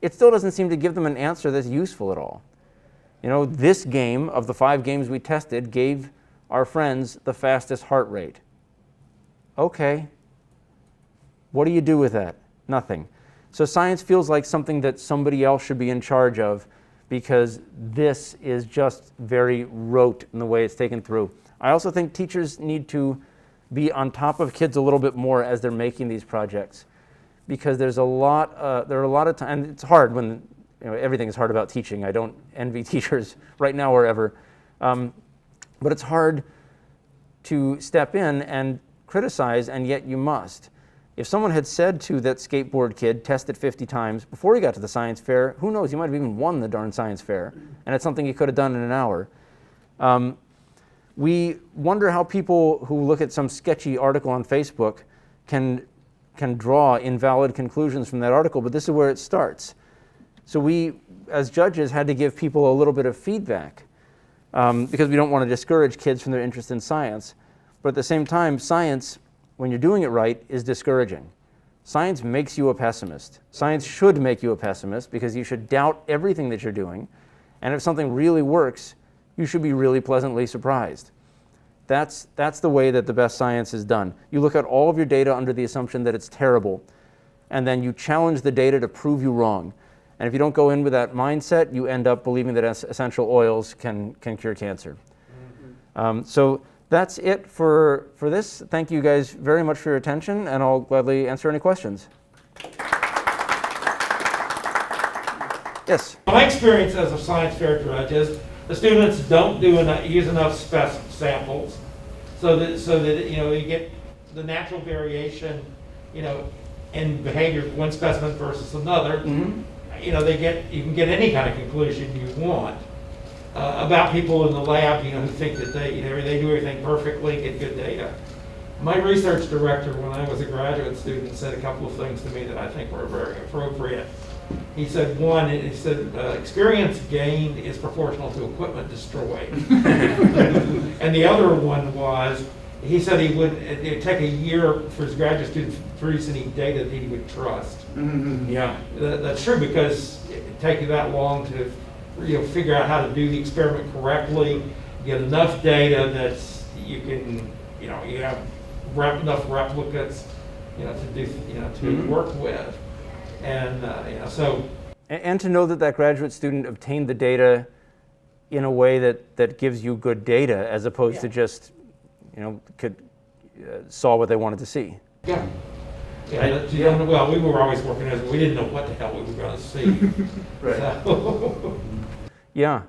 It still doesn't seem to give them an answer that's useful at all. You know, this game, of the 5 games we tested, gave our friends the fastest heart rate. Okay. What do you do with that? Nothing. So science feels like something that somebody else should be in charge of, because this is just very rote in the way it's taken through. I also think teachers need to be on top of kids a little bit more as they're making these projects, because there are a lot of times, and it's hard when everything is hard about teaching. I don't envy teachers right now or ever, but it's hard to step in and criticize, and yet you must. If someone had said to that skateboard kid, test it 50 times before he got to the science fair, who knows, he might have even won the darn science fair, and it's something he could have done in an hour. We wonder how people who look at some sketchy article on Facebook can draw invalid conclusions from that article, but this is where it starts. So we, as judges, had to give people a little bit of feedback because we don't want to discourage kids from their interest in science. But at the same time, science, when you're doing it right, is discouraging. Science makes you a pessimist. Science should make you a pessimist, because you should doubt everything that you're doing, And if something really works, you should be really pleasantly surprised. That's the way that the best science is done. You look at all of your data under the assumption that it's terrible, and then you challenge the data to prove you wrong. And if you don't go in with that mindset, you end up believing that essential oils can cure cancer. So that's it for this. Thank you guys very much for your attention, and I'll gladly answer any questions. Yes? My experience as a science fair judge is the students don't use enough samples so that you get the natural variation in behavior of one specimen versus another. Mm-hmm. You can get any kind of conclusion you want about people in the lab who think that they do everything perfectly, get good data. My research director, when I was a graduate student, said a couple of things to me that I think were very appropriate. He said, one, experience gained is proportional to equipment destroyed. And the other one was, he said it would take a year for his graduate students to produce any data that he would trust. Mm-hmm. Yeah, that's true, because it takes you that long to figure out how to do the experiment correctly, get enough data that you can, you have enough replicates, to work with. And and to know that graduate student obtained the data in a way that gives you good data, as opposed to just saw what they wanted to see. Yeah. Well, we were always working as we didn't know what the hell we were going to see. Right. So. Yeah.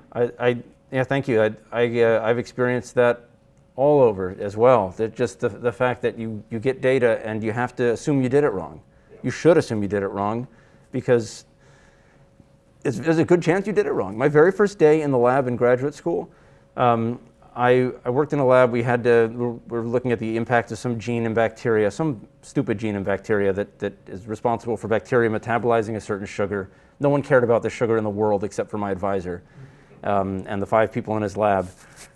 Thank you. I've experienced that all over as well. That just the fact that you get data and you have to assume you did it wrong. You should assume you did it wrong, because there's a good chance you did it wrong. My very first day in the lab in graduate school, I worked in a lab. We were looking at the impact of some gene in bacteria, some stupid gene in bacteria that is responsible for bacteria metabolizing a certain sugar. No one cared about the sugar in the world except for my advisor and the 5 people in his lab.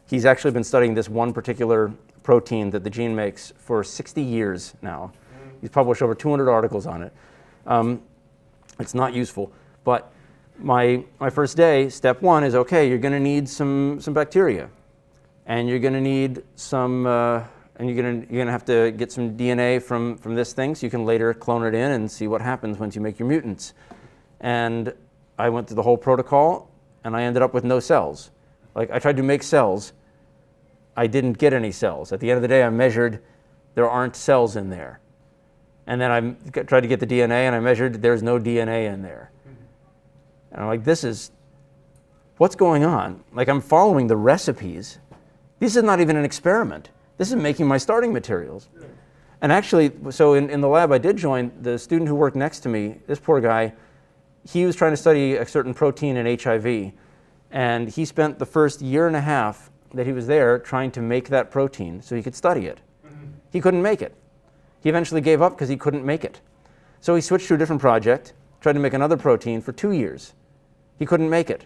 He's actually been studying this one particular protein that the gene makes for 60 years now. He's published over 200 articles on it. It's not useful, but my first day, step 1 is, okay, you're going to need some bacteria, and you're going to need some, and you're going to have to get some DNA from this thing, so you can later clone it in and see what happens once you make your mutants. And I went through the whole protocol, and I ended up with no cells. Like, I tried to make cells, I didn't get any cells. At the end of the day, I measured, there aren't cells in there. And then I tried to get the DNA, and I measured, there's no DNA in there. And I'm like, what's going on? Like, I'm following the recipes. This is not even an experiment. This is making my starting materials. And actually, so in the lab I did join, the student who worked next to me, this poor guy, he was trying to study a certain protein in HIV. And he spent the first year and a half that he was there trying to make that protein so he could study it. He couldn't make it. He eventually gave up because he couldn't make it. So he switched to a different project, tried to make another protein for 2 years. He couldn't make it.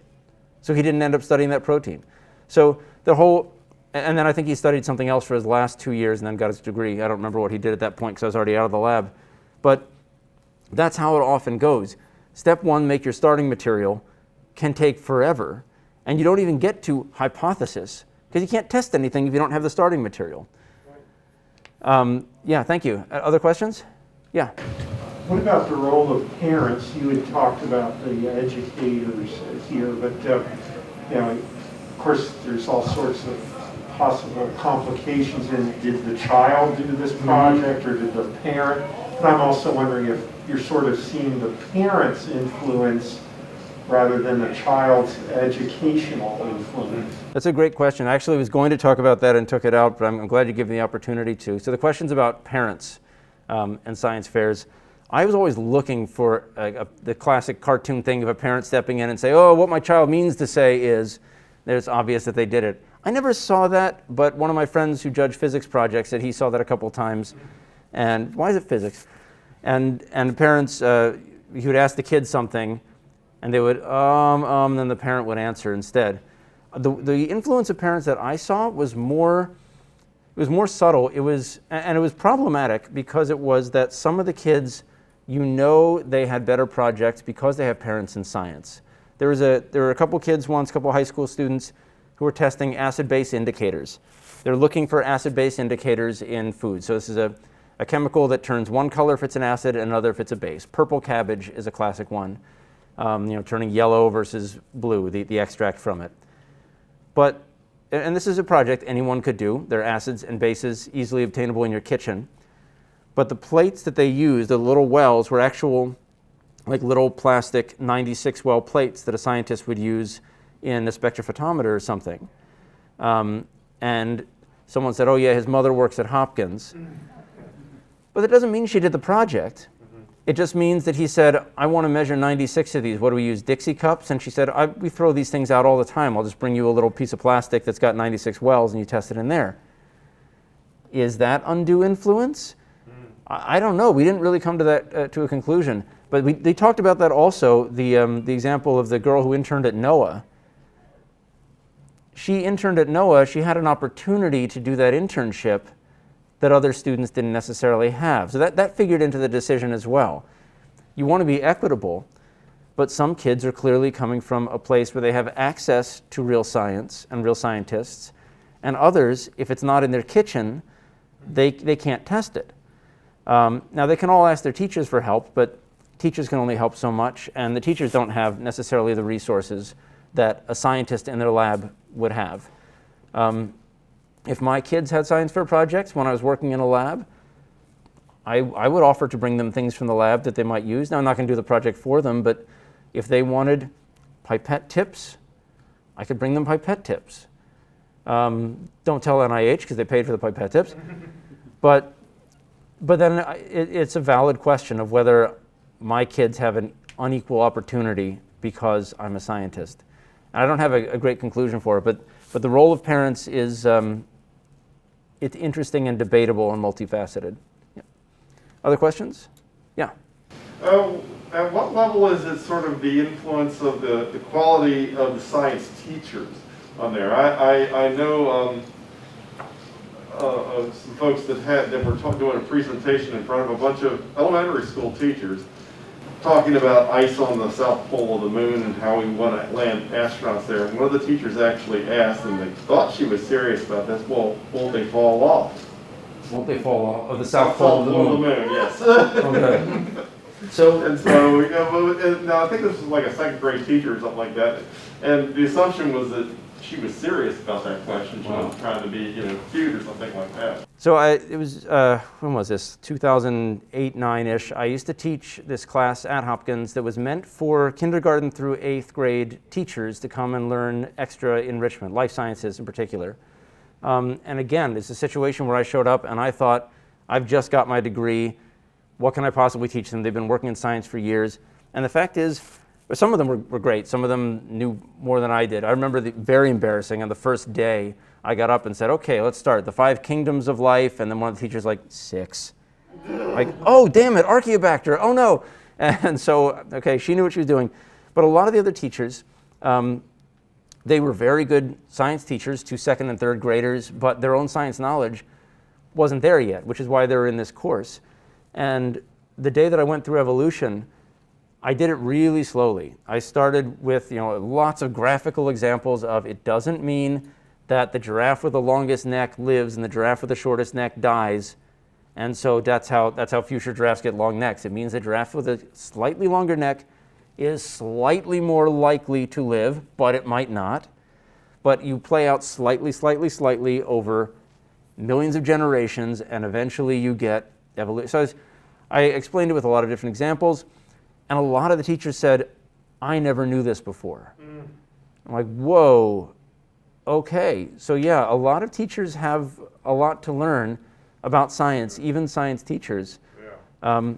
So he didn't end up studying that protein. So and then I think he studied something else for his last 2 years and then got his degree. I don't remember what he did at that point because I was already out of the lab. But that's how it often goes. Step 1, make your starting material, can take forever. And you don't even get to hypothesis, because you can't test anything if you don't have the starting material. Yeah, thank you. Other questions? Yeah. What about the role of parents? You had talked about the educators here, but of course, there's all sorts of possible complications. Did the child do this project, or did the parent? And I'm also wondering if you're sort of seeing the parent's influence rather than the child's educational influence. That's a great question. I actually was going to talk about that and took it out, but I'm glad you gave me the opportunity to. So the question's about parents and science fairs. I was always looking for the classic cartoon thing of a parent stepping in and say, oh, what my child means to say is, it's obvious that they did it. I never saw that, but one of my friends who judged physics projects said he saw that a couple times. And why is it physics? And parents, he would ask the kids something, and they would, then the parent would answer instead. The influence of parents that I saw was more subtle. It was problematic because it was that some of the kids, they had better projects because they have parents in science. There were a couple kids once, a couple high school students, who were testing acid-base indicators. They're looking for acid-base indicators in food. So this is a chemical that turns one color if it's an acid and another if it's a base. Purple cabbage is a classic one, turning yellow versus blue, the extract from it. But, and this is a project anyone could do. They're acids and bases easily obtainable in your kitchen. But the plates that they used, the little wells, were actual like little plastic 96 well plates that a scientist would use in a spectrophotometer or something. And someone said, oh yeah, his mother works at Hopkins. But that doesn't mean she did the project. It just means that he said, I want to measure 96 of these. What do we use, Dixie cups? And she said, we throw these things out all the time. I'll just bring you a little piece of plastic that's got 96 wells and you test it in there. Is that undue influence? I don't know. We didn't really come to that to a conclusion. But they talked about that also, the example of the girl who interned at NOAA. She interned at NOAA. She had an opportunity to do that internship that other students didn't necessarily have. So that figured into the decision as well. You want to be equitable, but some kids are clearly coming from a place where they have access to real science and real scientists, and others, if it's not in their kitchen, they can't test it. Now they can all ask their teachers for help, but teachers can only help so much, and the teachers don't have necessarily the resources that a scientist in their lab would have. If my kids had science fair projects when I was working in a lab, I would offer to bring them things from the lab that they might use. Now I'm not going to do the project for them, but if they wanted pipette tips, I could bring them pipette tips. Don't tell NIH because they paid for the pipette tips. But then it's a valid question of whether my kids have an unequal opportunity because I'm a scientist. And I don't have a great conclusion for it, but the role of parents is it's interesting and debatable and multifaceted. Yeah. Other questions? Yeah. At what level is it sort of the influence of the quality of the science teachers on there? I know some folks that were doing a presentation in front of a bunch of elementary school teachers talking about ice on the south pole of the moon and how we want to land astronauts there. And one of the teachers actually asked, and they thought she was serious about this, well, won't they fall off? Won't they fall off of the south pole of the moon? Yes. Okay. So now I think this was like a second grade teacher or something like that, and the assumption was that she was serious about that question. She wasn't trying to be, cute or something like that. So it was, when was this? 2008, 9-ish. I used to teach this class at Hopkins that was meant for kindergarten through 8th grade teachers to come and learn extra enrichment, life sciences in particular. And again, it's a situation where I showed up and I thought, I've just got my degree. What can I possibly teach them? They've been working in science for years. And the fact is, some of them were great. Some of them knew more than I did. I remember very embarrassing on the first day, I got up and said, okay, let's start. The 5 kingdoms of life. And then one of the teachers like, 6. Like, oh, damn it, Archaeobacter, oh no. And so, okay, she knew what she was doing. But a lot of the other teachers, they were very good science teachers to 2nd and 3rd graders, but their own science knowledge wasn't there yet, which is why they were in this course. And the day that I went through evolution, I did it really slowly. I started with lots of graphical examples of it doesn't mean that the giraffe with the longest neck lives and the giraffe with the shortest neck dies, and so that's how future giraffes get long necks. It means the giraffe with a slightly longer neck is slightly more likely to live, but it might not. But you play out slightly over millions of generations, and eventually you get evolution. So I explained it with a lot of different examples. And a lot of the teachers said, I never knew this before. I'm like, whoa, okay. So yeah, a lot of teachers have a lot to learn about science, even science teachers. Yeah.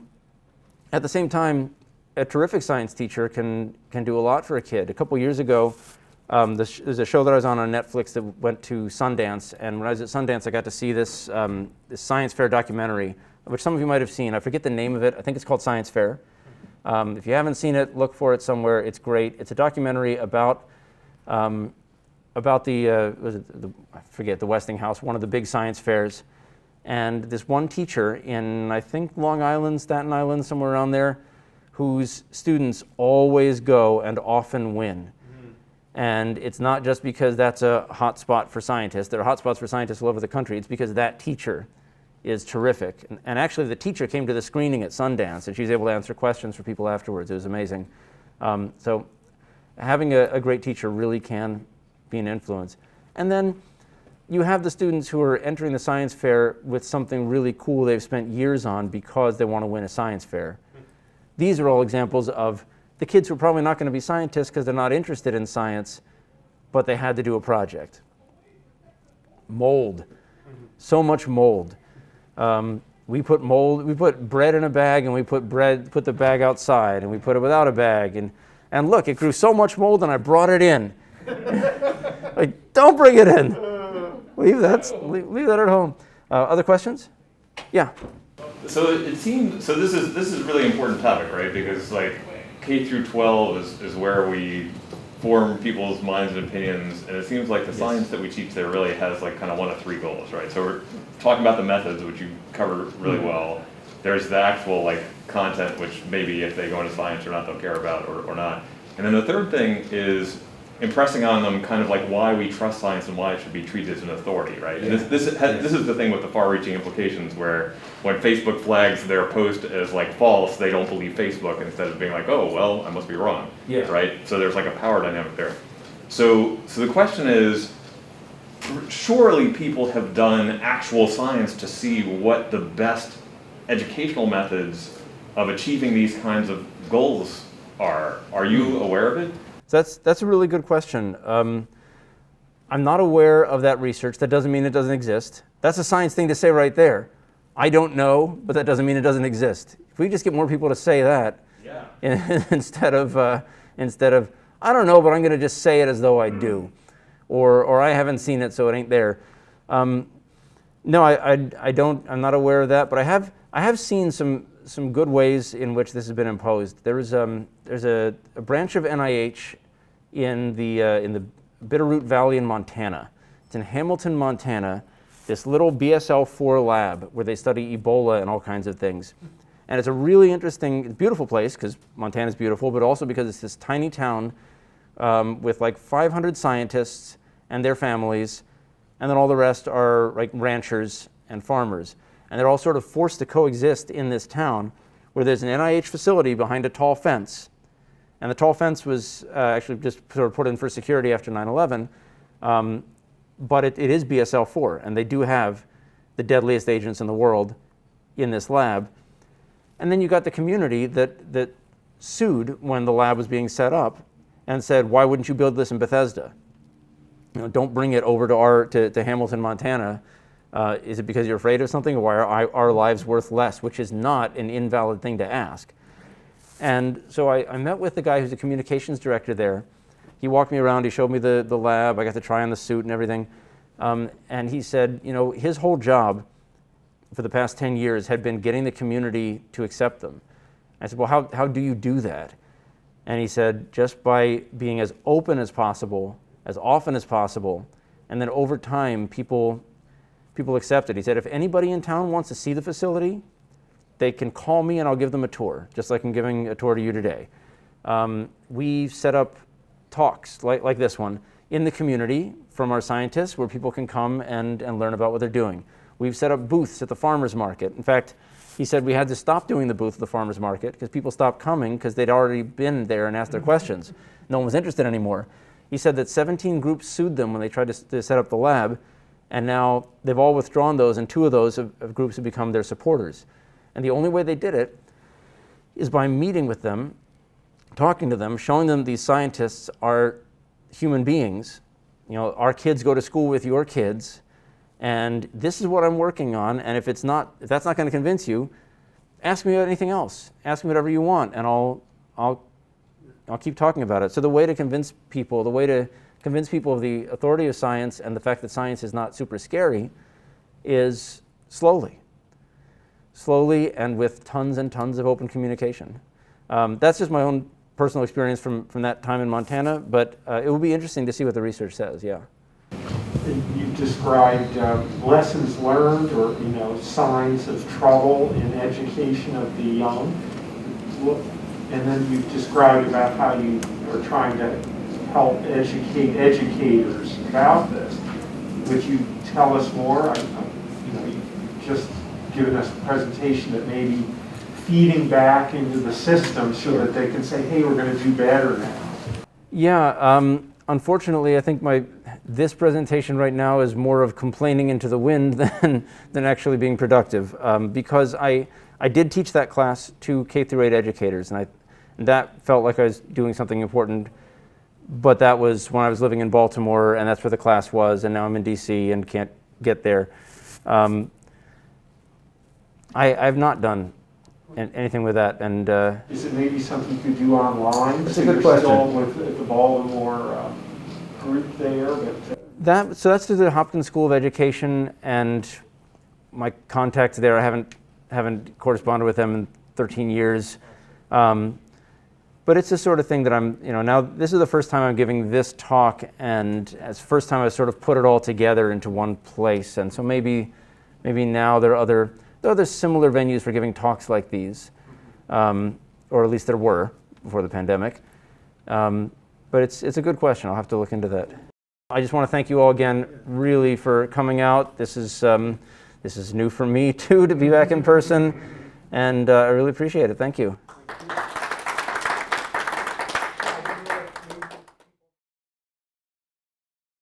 At the same time, a terrific science teacher can do a lot for a kid. A couple years ago, there's a show that I was on Netflix that went to Sundance. And when I was at Sundance, I got to see this science fair documentary, which some of you might have seen. I forget the name of it. I think it's called Science Fair. If you haven't seen it, look for it somewhere. It's great. It's a documentary about the I forget, the Westinghouse, one of the big science fairs. And this one teacher in, I think, Long Island, Staten Island, somewhere around there, whose students always go and often win. And it's not just because that's a hot spot for scientists. There are hot spots for scientists all over the country. It's because that teacher is terrific. And actually, the teacher came to the screening at Sundance, and she was able to answer questions for people afterwards. It was amazing. So having a great teacher really can be an influence. And then you have the students who are entering the science fair with something really cool they've spent years on because they want to win a science fair. These are all examples of the kids who are probably not going to be scientists because they're not interested in science, but they had to do a project. Mold. So much mold. We put bread in a bag, and we put the bag outside, and we put it without a bag, and look, it grew so much mold, and I brought it in. Like, don't bring it in. Leave that at home. Other questions? Yeah. So it seems, so this is a really important topic, right? Because like K through 12 is where we form people's minds and opinions, and it seems like the science that we teach there really has like kind of one of three goals, right? So we're talking about the methods, which you cover really well. There's the actual like content, which maybe if they go into science or not, they'll care about or not. And then the third thing is impressing on them kind of like why we trust science and why it should be treated as an authority, right? And this is the thing with the far-reaching implications where when Facebook flags their post as like false, they don't believe Facebook instead of being like, oh, well, I must be wrong, right? So there's like a power dynamic there. So the question is, surely people have done actual science to see what the best educational methods of achieving these kinds of goals are. Are you aware of it? So that's a really good question. I'm not aware of that research. That doesn't mean it doesn't exist. That's a science thing to say right there. I don't know, but that doesn't mean it doesn't exist. If we just get more people to say that, instead of I don't know, but I'm going to just say it as though I do, or I haven't seen it, so it ain't there. No, I don't. I'm not aware of that, but I have seen some good ways in which this has been imposed. There's a branch of NIH in the Bitterroot Valley in Montana. It's in Hamilton, Montana. This little BSL-4 lab where they study Ebola and all kinds of things. And it's a really interesting, beautiful place because Montana's beautiful, but also because it's this tiny town with like 500 scientists and their families, and then all the rest are like ranchers and farmers. And they're all sort of forced to coexist in this town where there's an NIH facility behind a tall fence. And the tall fence was actually just sort of put in for security after 9/11. But it is BSL-4, and they do have the deadliest agents in the world in this lab. And then you got the community that sued when the lab was being set up and said, why wouldn't you build this in Bethesda? You know, don't bring it over to Hamilton, Montana. Is it because you're afraid of something, or why are our lives worth less, which is not an invalid thing to ask. And so I met with the guy who's the communications director there. He walked me around, he showed me the lab, I got to try on the suit and everything. And he said, you know, his whole job for the past 10 years had been getting the community to accept them. I said, well, how do you do that? And he said, just by being as open as possible, as often as possible, and then over time, people accept it. He said, if anybody in town wants to see the facility, they can call me and I'll give them a tour, just like I'm giving a tour to you today. We set up talks like this one in the community from our scientists where people can come and learn about what they're doing. We've set up booths at the farmers market. In fact, he said we had to stop doing the booth at the farmers market because people stopped coming because they'd already been there and asked their questions. No one was interested anymore. He said that 17 groups sued them when they tried to set up the lab, and now they've all withdrawn those, and 2 of those groups have become their supporters. And the only way they did it is by meeting with them, talking to them, showing them these scientists are human beings. You know, our kids go to school with your kids, and this is what I'm working on, and if that's not going to convince you, ask me about anything else. Ask me whatever you want, and I'll keep talking about it. So the way to convince people of the authority of science and the fact that science is not super scary is slowly and with tons and tons of open communication. That's just my own personal experience from that time in Montana, but it will be interesting to see what the research says, yeah. You described lessons learned or signs of trouble in education of the young. and then you described about how you are trying to help educate educators about this. Would you tell us more? You've just given us a presentation that maybe feeding back into the system so that they can say, hey, we're going to do better now. Yeah, unfortunately, I think this presentation right now is more of complaining into the wind than actually being productive, because I did teach that class to K through 8 educators, and that felt like I was doing something important, but that was when I was living in Baltimore, and that's where the class was, and now I'm in DC and can't get there. I've not done anything with that, and is it maybe something you could do online? That's a good question. Still with the Baltimore group there, but so that's through the Hopkins School of Education, and my contacts there, I haven't corresponded with them in 13 years. But it's the sort of thing that now this is the first time I'm giving this talk, and it's the first time I've sort of put it all together into one place. And so maybe now there are other similar venues for giving talks like these, or at least there were before the pandemic. But it's a good question. I'll have to look into that. I just want to thank you all again, really, for coming out. This is new for me too, to be back in person, and I really appreciate it. Thank you.